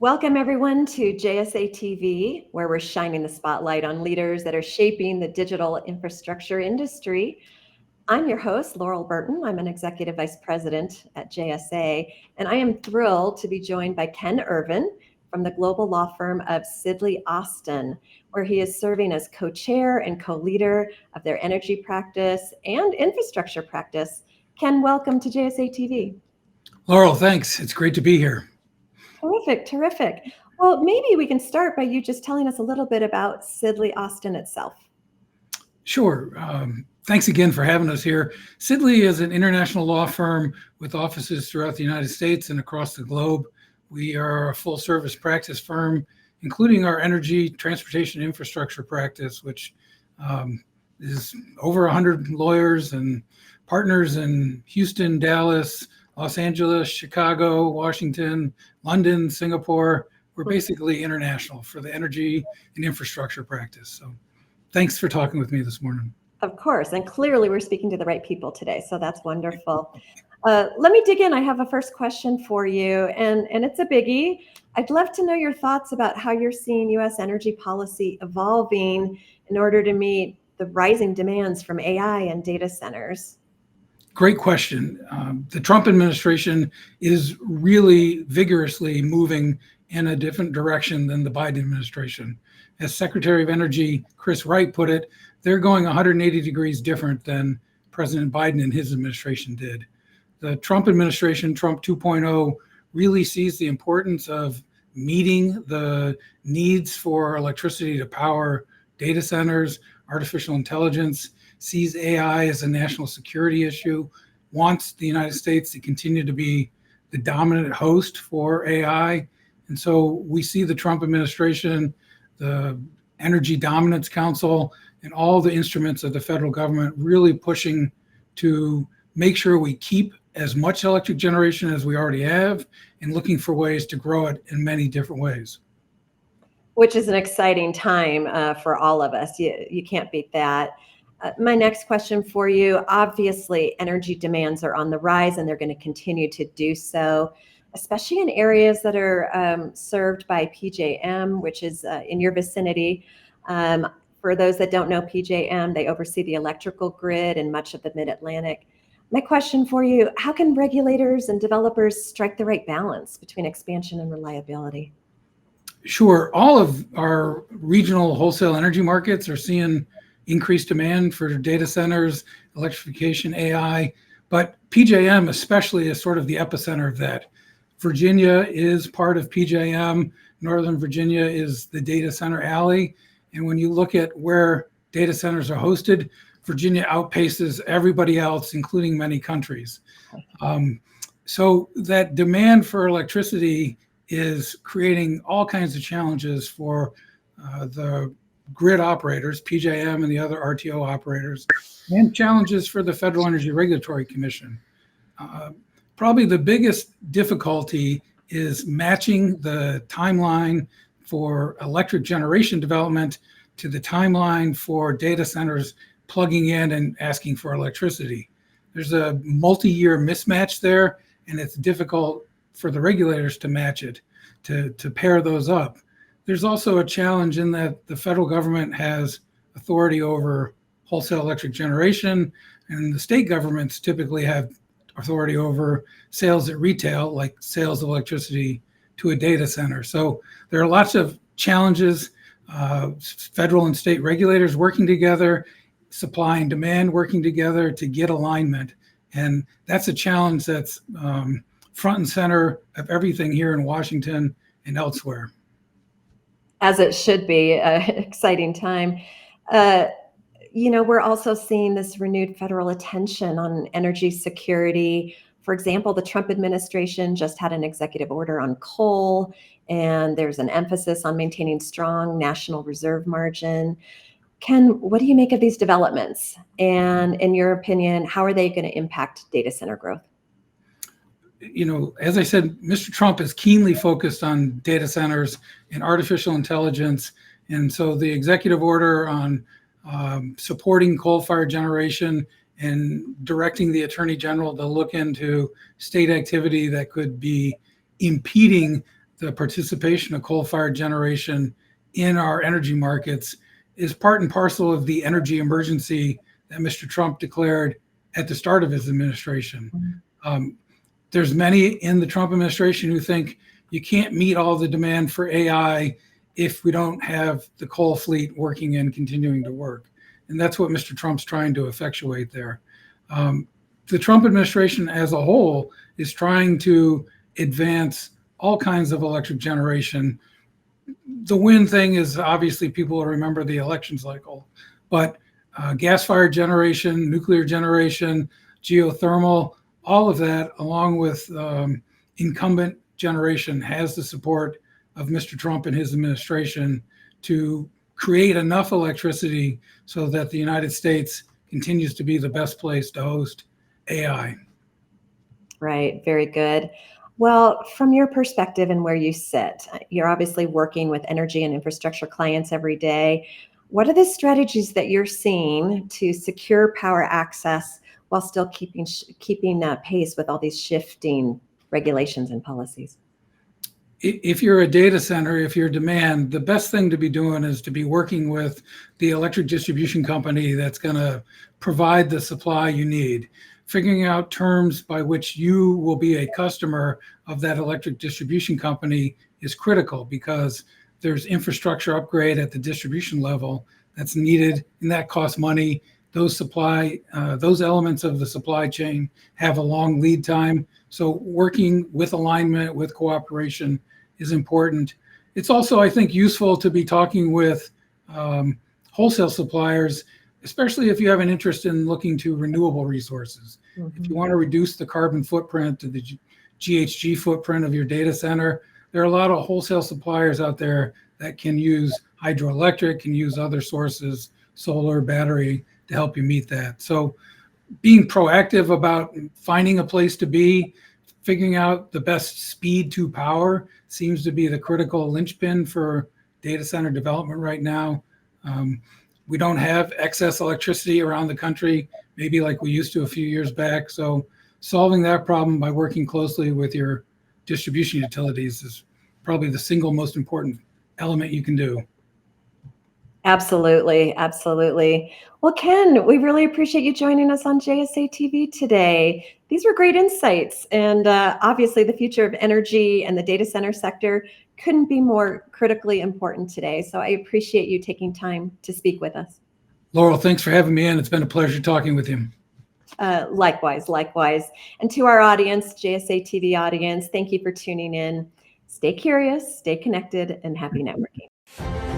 Welcome, everyone, to JSA TV, where we're shining the spotlight on leaders that are shaping the digital infrastructure industry. I'm your host, Laurel Burton. I'm an Executive Vice President at JSA, and I am thrilled to be joined by Ken Irvin from the global law firm of Sidley Austin, where he is serving as co-chair and co-leader of their energy practice and infrastructure practice. Ken, welcome to JSA TV. Laurel, thanks. It's great to be here. Terrific. Well, maybe we can start by you just telling us a little bit about Sidley Austin itself. Sure. Thanks again for having us here. Sidley is an international law firm with offices throughout the United States and across the globe. We are a full-service practice firm, including our energy, transportation, infrastructure practice, which is over 100 lawyers and partners in Houston, Dallas, Los Angeles, Chicago, Washington, London, Singapore. We're basically international for the energy and infrastructure practice. So thanks for talking with me this morning. Of course, and clearly we're speaking to the right people today, so that's wonderful. Let me dig in. I have a first question for you, and it's a biggie. I'd love to know your thoughts about how you're seeing U.S. energy policy evolving in order to meet the rising demands from AI and data centers. Great question. The Trump administration is really vigorously moving in a different direction than the Biden administration. As Secretary of Energy Chris Wright put it, they're going 180 degrees different than President Biden and his administration did. The Trump administration, Trump 2.0, really sees the importance of meeting the needs for electricity to power data centers, artificial intelligence, sees AI as a national security issue, wants the United States to continue to be the dominant host for AI. And so we see the Trump administration, the Energy Dominance Council, and all the instruments of the federal government really pushing to make sure we keep as much electric generation as we already have and looking for ways to grow it in many different ways. Which is an exciting time for all of us. You can't beat that. My next question for you, obviously energy demands are on the rise and they're going to continue to do so, especially in areas that are served by PJM, which is in your vicinity. For those that don't know PJM, they oversee the electrical grid in much of the Mid-Atlantic. My question for you, how can regulators and developers strike the right balance between expansion and reliability? Sure. All of our regional wholesale energy markets are seeing increased demand for data centers, electrification, AI, but PJM especially is sort of the epicenter of that. Virginia is part of PJM. Northern Virginia is the data center alley. And when you look at where data centers are hosted, Virginia outpaces everybody else, including many countries. So that demand for electricity is creating all kinds of challenges for the grid operators, PJM and the other RTO operators, and challenges for the Federal Energy Regulatory Commission. Probably the biggest difficulty is matching the timeline for electric generation development to the timeline for data centers plugging in and asking for electricity. There's a multi-year mismatch there, and it's difficult for the regulators to match it, to pair those up. There's also a challenge in that the federal government has authority over wholesale electric generation, and the state governments typically have authority over sales at retail, like sales of electricity to a data center. So there are lots of challenges, federal and state regulators working together, supply and demand working together to get alignment. And that's a challenge that's front and center of everything here in Washington and elsewhere. As it should be, exciting time. We're also seeing this renewed federal attention on energy security. For example, the Trump administration just had an executive order on coal, and there's an emphasis on maintaining strong national reserve margin. Ken, what do you make of these developments? And in your opinion, how are they going to impact data center growth? As I said, Mr. Trump is keenly focused on data centers and artificial intelligence. And so the executive order on supporting coal-fired generation and directing the Attorney General to look into state activity that could be impeding the participation of coal-fired generation in our energy markets is part and parcel of the energy emergency that Mr. Trump declared at the start of his administration. There's many in the Trump administration who think you can't meet all the demand for AI if we don't have the coal fleet working and continuing to work. And that's what Mr. Trump's trying to effectuate there. The Trump administration as a whole is trying to advance all kinds of electric generation. The wind thing is obviously people will remember the election cycle, but gas-fired generation, nuclear generation, geothermal, all of that, along with incumbent generation, has the support of Mr. Trump and his administration to create enough electricity so that the United States continues to be the best place to host AI. Right, very good. Well, from your perspective and where you sit, you're obviously working with energy and infrastructure clients every day. What are the strategies that you're seeing to secure power access while still keeping pace with all these shifting regulations and policies? If you're a data center, if you're demand, the best thing to be doing is to be working with the electric distribution company that's going to provide the supply you need. Figuring out terms by which you will be a customer of that electric distribution company is critical, because there's infrastructure upgrade at the distribution level that's needed, and that costs money. Those elements of the supply chain have a long lead time. So working with alignment, with cooperation is important. It's also, I think, useful to be talking with wholesale suppliers, especially if you have an interest in looking to renewable resources. Mm-hmm. If you want to reduce the carbon footprint to the GHG footprint of your data center, there are a lot of wholesale suppliers out there that can use hydroelectric, can use other sources, solar, battery, to help you meet that. So being proactive about finding a place to be, figuring out the best speed to power seems to be the critical linchpin for data center development right now. We don't have excess electricity around the country, maybe like we used to a few years back. So solving that problem by working closely with your distribution utilities is probably the single most important element you can do. Absolutely, absolutely. Well, Ken, we really appreciate you joining us on JSA TV today. These were great insights, and obviously the future of energy and the data center sector couldn't be more critically important today. So I appreciate you taking time to speak with us. Laurel, thanks for having me in. It's been a pleasure talking with you. Likewise, likewise. And to our audience, JSA TV audience, thank you for tuning in. Stay curious, stay connected, and happy networking.